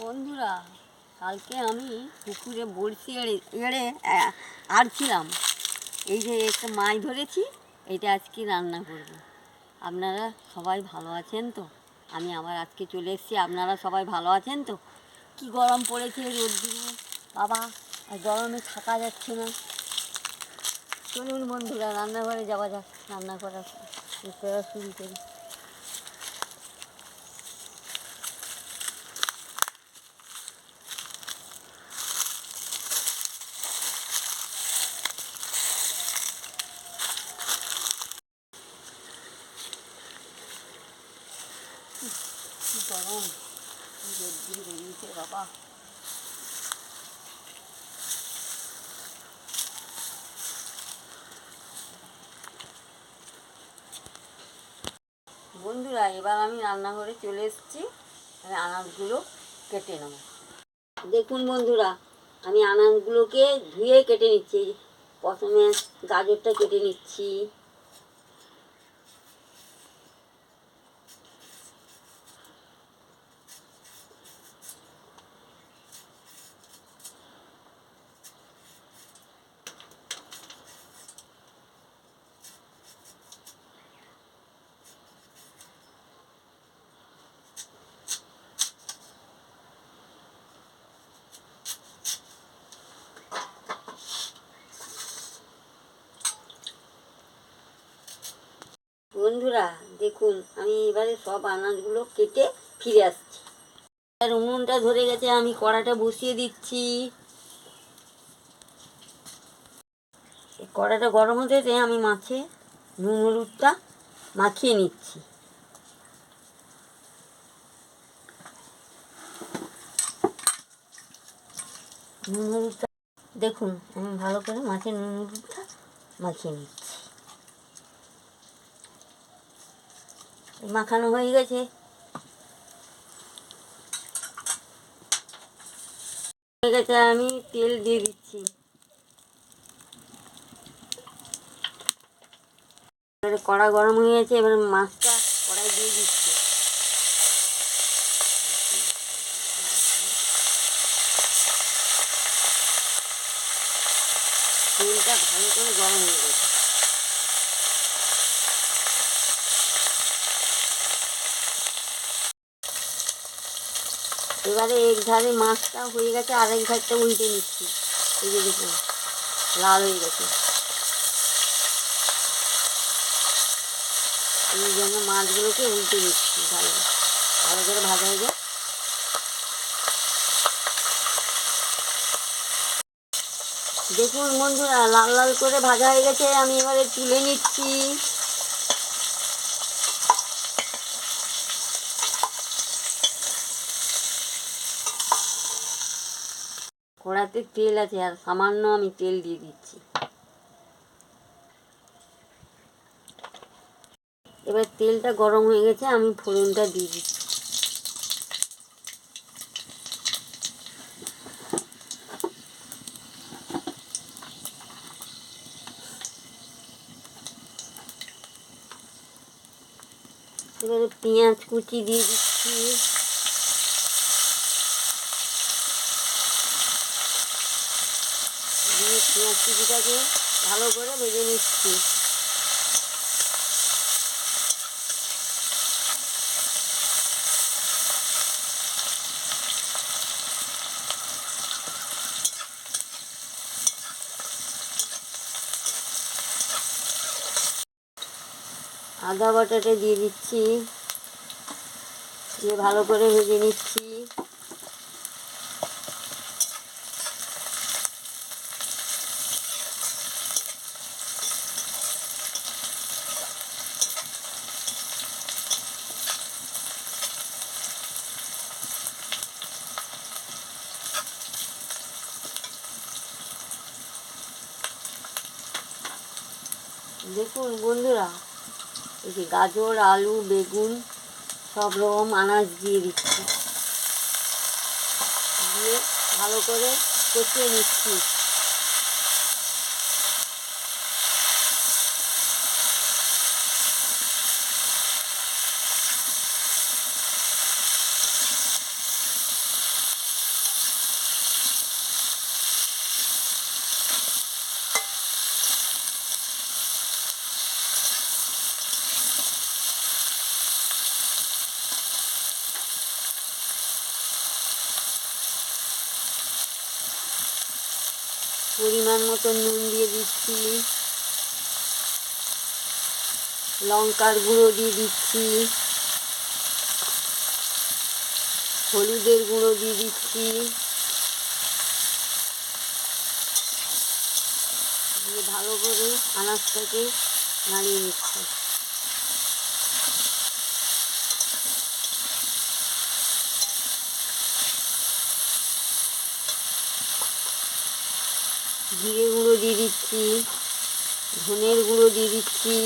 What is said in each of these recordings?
বন্ধুরা, কালকে আমি পুকুরে বড়শি এড়ে আড়ছিলাম। এই যে একটা মাছ ধরেছি, এটা আজকে রান্না করব। আপনারা সবাই ভালো আছেন তো? আমি আবার আজকে চলে এসেছি, আপনারা সবাই ভালো আছেন তো? কি গরম পড়েছে, রোদ্দুর বাবা, আর গরমে থাকা যাচ্ছে না। চলুন বন্ধুরা, রান্নাঘরে যাওয়া যাক, রান্না করা শুরু করি। কি গরম, রোদ্দুর বেরিয়েছে বাবা। বন্ধুরা, এবার আমি রান্নাঘরে চলে এসেছি। আমি আনাজগুলো কেটে নেব। দেখুন বন্ধুরা, আমি আনাজগুলোকে ধুয়ে কেটে নিচ্ছি। প্রথমে গাজরটা কেটে নিচ্ছি। বন্ধুরা দেখুন, আমি এবারে সব আনাজগুলো কেটে ফিরে আসছি। আর উনুনটা ধরে গেছে, আমি কড়াটা বসিয়ে দিচ্ছি। কড়াটা গরম হতে আমি মাছে নুন হলুদটা মাখিয়ে নিচ্ছি। নুন হলুদটা দেখুন, আমি ভালো করে মাছের নুন হলুদটা মাখিয়ে নিচ্ছি। মাখানো হয়ে গেছে। আমি তেল দিয়ে দিচ্ছি। এবারে কড়া গরম হয়ে গেছে, এবারে মাছটা কড়াই দিয়ে দিচ্ছি। তেলটা ভালো করে গরম হয়ে গেছে। এবারে এক ধারে মাছটা হয়ে গেছে, আরেক ধারটা উল্টে নিচ্ছি। এই যে দেখুন, লাল হয়ে গেছে। এই জন্য মাছগুলোকে উল্টে নিচ্ছি, ভালো ভালো করে ভাজা হয়ে যায়। দেখুন বন্ধুরা, লাল লাল করে ভাজা হয়ে গেছে, আমি এবারে তুলে নিচ্ছি। কড়াতে তেল আছে, আর সামান্য আমি তেল দিয়ে দিচ্ছি। এবার তেলটা গরম হয়ে গেছে, আমি ফোড়নটা দিয়ে দিচ্ছি। এবারে পেঁয়াজ কুচি দিয়ে দিচ্ছি। দিয়ে পেঁয়াজ কুচিটাকে ভালো করে ভেজে নিচ্ছি। আদা বাটাটা দিয়ে দিচ্ছি, দিয়ে ভালো করে ভেজে নিচ্ছি। দেখুন বন্ধুরা, এই যে গাজর, আলু, বেগুন সব রকম আনাজ দিয়ে দিচ্ছি, দিয়ে ভালো করে কষিয়ে নিচ্ছি। পরিমাণ মতো নুন দিয়ে দিচ্ছি, লঙ্কার গুঁড়ো দিয়ে দিচ্ছি, হলুদের গুঁড়ো দিয়ে দিচ্ছি, দিয়ে ভালো করে আনাজটাকে নাড়িয়ে নিচ্ছি। জিরে গুঁড়ো দিয়ে দিচ্ছি, ধনের গুঁড়ো দিয়ে দিচ্ছি,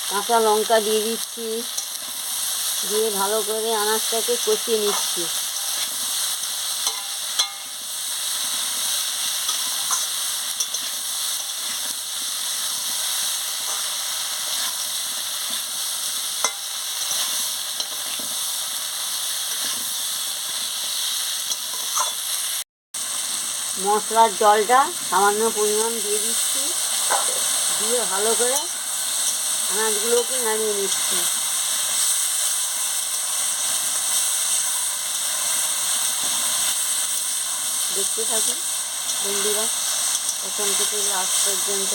কাঁচা লঙ্কা দিয়ে দিচ্ছি, দিয়ে ভালো করে আনাজটাকে কষিয়ে নিচ্ছি। মশলার জলটা সামান্য পরিমাণ দিয়ে দিচ্ছি, দিয়ে ভালো করে আনাজগুলোকে নাড়িয়ে নিচ্ছি। দেখতে থাকুন বন্ধুরা প্রথম থেকে লাস্ট পর্যন্ত।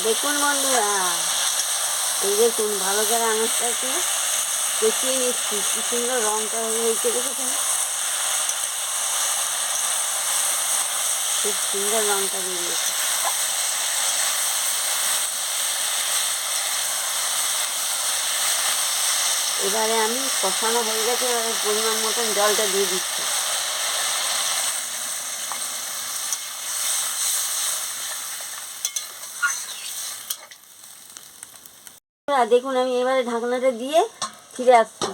দেখুন বন্ধুরা, এই দেখুন ভালো করে আনাজটাকে কষিয়ে নিচ্ছি, কি সুন্দর রঙটা হয়েছে দেখেছেন, খুব সুন্দর রঙটা বেরিয়েছে। এবারে আমি কষানো হয়ে গেছে, এবারে পরিমাণ মতন জলটা দিয়ে দিচ্ছি। দেখুন আমি এবারে ঢাকনাটা দিয়ে ফিরে আসছি।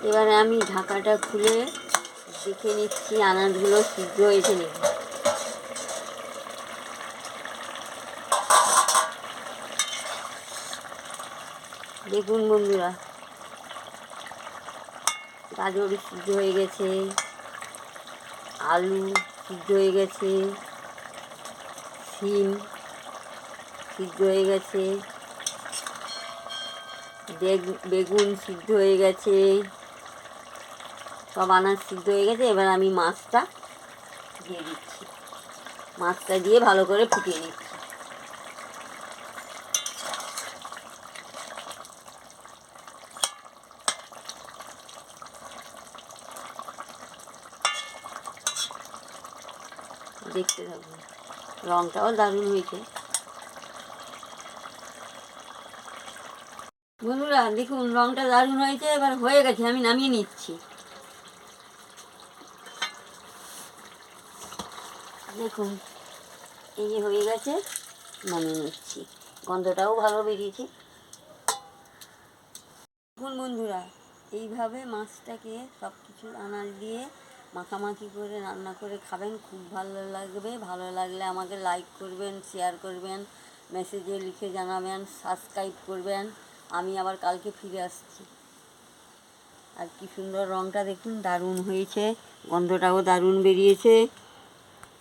এবারে আমি ঢাকাটা খুলে দেখে নিচ্ছি আনাজগুলো সিদ্ধ হয়েছে নাকি। দেখুন বন্ধুরা, গাজর সিদ্ধ হয়ে গেছে, আলু সিদ্ধ হয়ে গেছে, শিম সিদ্ধ হয়ে গেছে, বেগুন সিদ্ধ হয়ে গেছে, সব আনাজ সিদ্ধ হয়ে গেছে। এবার আমি মাছটা দিয়ে দিচ্ছি, মাছটা দিয়ে ভালো করে ফুটিয়ে নিচ্ছি। দেখতে থাকুন, রঙটাও দারুণ হয়েছে বন্ধুরা। দেখুন রঙটা দারুণ হয়েছে, এবার হয়ে গেছে, আমি নামিয়ে নিচ্ছি। দেখুন এই যে হয়ে গেছে, নামিয়ে নিচ্ছি, গন্ধটাও ভালো বেরিয়েছে। দেখুন বন্ধুরা, এইভাবে মাছটাকে সব কিছু আনাজ দিয়ে মাখামাখি করে রান্না করে খাবেন, খুব ভালো লাগবে। ভালো লাগলে আমাকে লাইক করবেন, শেয়ার করবেন, মেসেজে লিখে জানাবেন, সাবস্ক্রাইব করবেন। আমি আবার কালকে ফিরে আসছি। আর কি সুন্দর রঙটা দেখুন, দারুণ হয়েছে, গন্ধটাও দারুণ বেরিয়েছে।